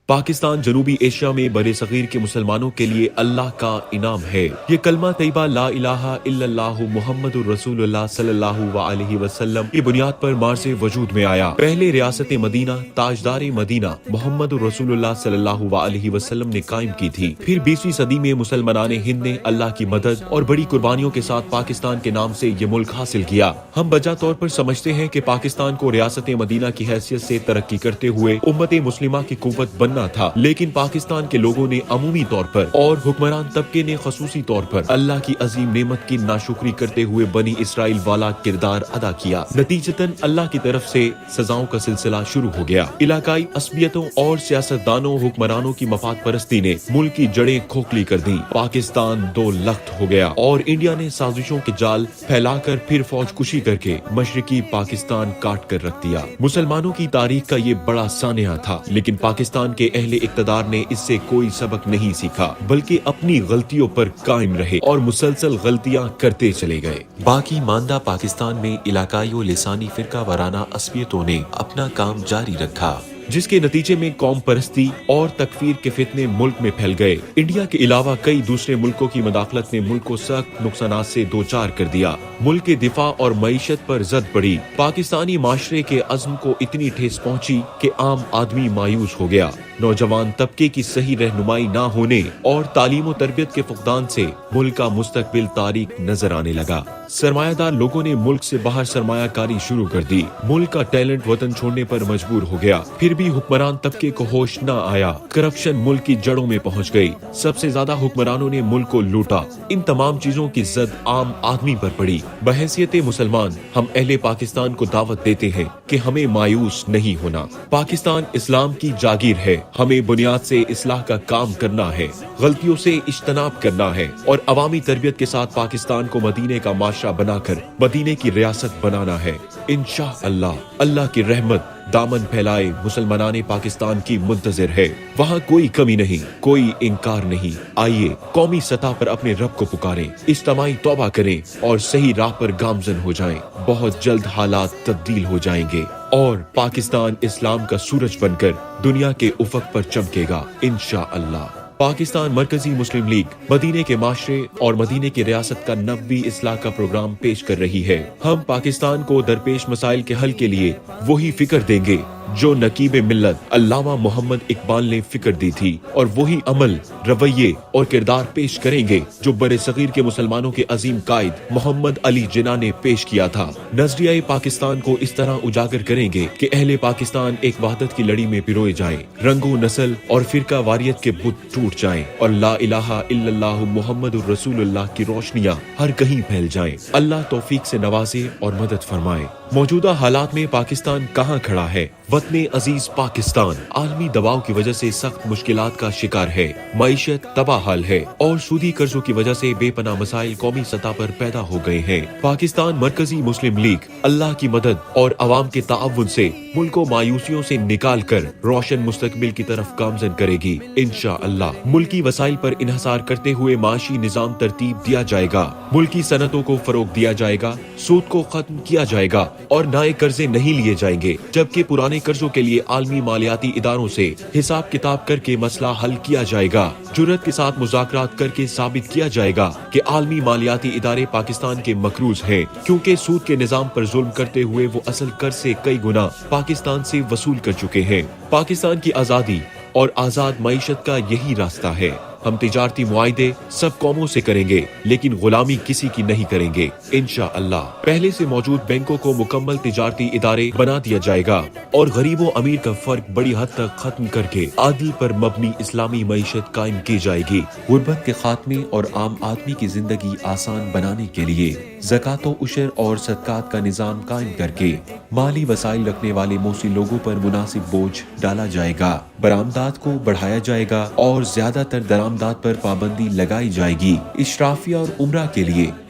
پاکستان جنوبی ایشیا میں برِ صغیر کے مسلمانوں کے لیے اللہ کا انعام ہے۔ یہ کلمہ طیبہ لا الہ الا اللہ محمد الرسول اللہ صلی اللہ علیہ وسلم کی بنیاد پر مارز وجود میں آیا۔ پہلے ریاست مدینہ تاجدار مدینہ محمد الرسول اللہ صلی اللہ علیہ وسلم نے قائم کی تھی۔ پھر 20ویں صدی میں مسلمانان ہند نے اللہ کی مدد اور بڑی قربانیوں کے ساتھ پاکستان کے نام سے یہ ملک حاصل کیا۔ ہم بجا طور پر سمجھتے ہیں کہ پاکستان کو ریاست مدینہ کی حیثیت سے ترقی کرتے ہوئے امت مسلمہ کی قوت بننا تھا، لیکن پاکستان کے لوگوں نے عمومی طور پر اور حکمران طبقے نے خصوصی طور پر اللہ کی عظیم نعمت کی ناشکری کرتے ہوئے بنی اسرائیل والا کردار ادا کیا۔ نتیجتاً اللہ کی طرف سے سزاؤں کا سلسلہ شروع ہو گیا۔ علاقائی عصبیتوں اور سیاستدانوں حکمرانوں کی مفاد پرستی نے ملک کی جڑیں کھوکھلی کر دیں۔ پاکستان دو لخت ہو گیا اور انڈیا نے سازشوں کے جال پھیلا کر پھر فوج کشی کر کے مشرقی پاکستان کاٹ کر رکھ دیا۔ مسلمانوں کی تاریخ کا یہ بڑا سانحہ تھا، لیکن پاکستان کے اہل اقتدار نے اس سے کوئی سبق نہیں سیکھا، بلکہ اپنی غلطیوں پر قائم رہے اور مسلسل غلطیاں کرتے چلے گئے۔ باقی ماندہ پاکستان میں علاقائی و لسانی فرقہ وارانہ عصبیتوں نے اپنا کام جاری رکھا، جس کے نتیجے میں قوم پرستی اور تکفیر کے فتنے ملک میں پھیل گئے۔ انڈیا کے علاوہ کئی دوسرے ملکوں کی مداخلت نے ملک کو سخت نقصانات سے دوچار کر دیا۔ ملک کے دفاع اور معیشت پر زد پڑی۔ پاکستانی معاشرے کے عزم کو اتنی ٹھیس پہنچی کہ عام آدمی مایوس ہو گیا۔ نوجوان طبقے کی صحیح رہنمائی نہ ہونے اور تعلیم و تربیت کے فقدان سے ملک کا مستقبل تاریک نظر آنے لگا۔ سرمایہ دار لوگوں نے ملک سے باہر سرمایہ کاری شروع کر دی۔ ملک کا ٹیلنٹ وطن چھوڑنے پر مجبور ہو گیا۔ پھر بھی حکمران طبقے کو ہوش نہ آیا۔ کرپشن ملک کی جڑوں میں پہنچ گئی۔ سب سے زیادہ حکمرانوں نے ملک کو لوٹا۔ ان تمام چیزوں کی زد عام آدمی پر پڑی۔ بحیثیت مسلمان ہم اہل پاکستان کو دعوت دیتے ہیں کہ ہمیں مایوس نہیں ہونا۔ پاکستان اسلام کی جاگیر ہے۔ ہمیں بنیاد سے اصلاح کا کام کرنا ہے، غلطیوں سے اجتناب کرنا ہے اور عوامی تربیت کے ساتھ پاکستان کو مدینے کا معاشرہ بنا کر مدینے کی ریاست بنانا ہے۔ انشاءاللہ اللہ کی رحمت دامن پھیلائے مسلمانان پاکستان کی منتظر ہے۔ وہاں کوئی کمی نہیں، کوئی انکار نہیں۔ آئیے قومی سطح پر اپنے رب کو پکاریں، اجتماعی توبہ کریں اور صحیح راہ پر گامزن ہو جائیں۔ بہت جلد حالات تبدیل ہو جائیں گے اور پاکستان اسلام کا سورج بن کر دنیا کے افق پر چمکے گا انشاءاللہ۔ پاکستان مرکزی مسلم لیگ مدینے کے معاشرے اور مدینے کی ریاست کا 90 اصلاح کا پروگرام پیش کر رہی ہے۔ ہم پاکستان کو درپیش مسائل کے حل کے لیے وہی فکر دیں گے جو نقیب ملت علامہ محمد اقبال نے فکر دی تھی، اور وہی عمل، رویے اور کردار پیش کریں گے جو برِ صغیر کے مسلمانوں کے عظیم قائد محمد علی جناح نے پیش کیا تھا۔ نظریہ پاکستان کو اس طرح اجاگر کریں گے کہ اہل پاکستان ایک وحدت کی لڑی میں پروئے جائیں، رنگ و نسل اور فرقہ واریت کے بت ٹوٹ جائیں اور لا الہ الا اللہ محمد الرسول اللہ کی روشنیاں ہر کہیں پھیل جائیں۔ اللہ توفیق سے نوازے اور مدد فرمائے۔ موجودہ حالات میں پاکستان کہاں کھڑا ہے؟ وطن عزیز پاکستان عالمی دباؤ کی وجہ سے سخت مشکلات کا شکار ہے۔ معیشت تباہ حال ہے اور سودی قرضوں کی وجہ سے بے پناہ مسائل قومی سطح پر پیدا ہو گئے ہیں۔ پاکستان مرکزی مسلم لیگ اللہ کی مدد اور عوام کے تعاون سے ملک کو مایوسیوں سے نکال کر روشن مستقبل کی طرف گامزن کرے گی انشاءاللہ۔ ملکی وسائل پر انحصار کرتے ہوئے معاشی نظام ترتیب دیا جائے گا، ملکی صنعتوں کو فروغ دیا جائے گا، سود کو ختم کیا جائے گا اور نئے قرضے نہیں لیے جائیں گے، جبکہ پرانے قرضوں کے لیے عالمی مالیاتی اداروں سے حساب کتاب کر کے مسئلہ حل کیا جائے گا۔ جرأت کے ساتھ مذاکرات کر کے ثابت کیا جائے گا کہ عالمی مالیاتی ادارے پاکستان کے مقروض ہیں، کیونکہ سود کے نظام پر ظلم کرتے ہوئے وہ اصل قرض سے کئی گنا پاکستان سے وصول کر چکے ہیں۔ پاکستان کی آزادی اور آزاد معیشت کا یہی راستہ ہے۔ ہم تجارتی معاہدے سب قوموں سے کریں گے، لیکن غلامی کسی کی نہیں کریں گے انشاءاللہ۔ پہلے سے موجود بینکوں کو مکمل تجارتی ادارے بنا دیا جائے گا اور غریب و امیر کا فرق بڑی حد تک ختم کر کے عادل پر مبنی اسلامی معیشت قائم کی جائے گی۔ غربت کے خاتمے اور عام آدمی کی زندگی آسان بنانے کے لیے زکوٰۃ و عشر اور صدقات کا نظام قائم کر کے مالی وسائل رکھنے والے موصی لوگوں پر مناسب بوجھ ڈالا جائے گا، برآمدات کو بڑھایا جائے گا اور زیادہ تر درآمدات پر پابندی لگائی جائے گی۔ اشرافیہ اور عمرہ کے لیے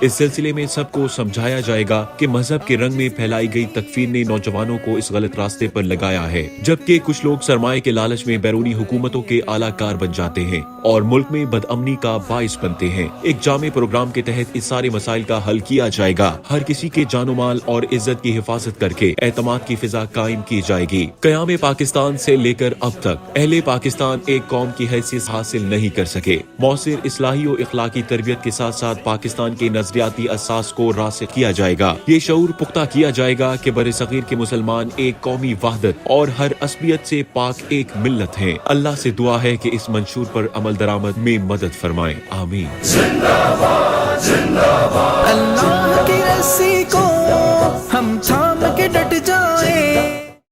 اس سلسلے میں سب کو سمجھایا جائے گا کہ مذہب کے رنگ میں پھیلائی گئی تکفیر نے نوجوانوں کو اس غلط راستے پر لگایا ہے، جبکہ کچھ لوگ سرمایہ کے لالچ میں بیرونی حکومتوں کے اعلی کار بن جاتے ہیں اور ملک میں بدامنی کا باعث بنتے ہیں۔ ایک جامع پروگرام کے تحت اس سارے مسائل کا حل کیا جائے گا۔ ہر کسی کے جان و مال اور عزت کی حفاظت کر کے اعتماد کی فضا قائم کی جائے گی۔ قیام پاکستان سے لے کر اب تک اہل پاکستان ایک قوم کی حیثیت حاصل نہیں کر سکے۔ مؤثر اصلاحی و اخلاقی تربیت کے ساتھ ساتھ پاکستان کے نظریاتی اساس کو راسخ کیا جائے گا۔ یہ شعور پختہ کیا جائے گا کہ برصغیر کے مسلمان ایک قومی وحدت اور ہر عصبیت سے پاک ایک ملت ہیں۔ اللہ سے دعا ہے کہ اس منشور پر عمل درآمد میں مدد فرمائیں، آمین۔ اللہ کی رسی کو ہم تھام کے ڈٹ جائیں۔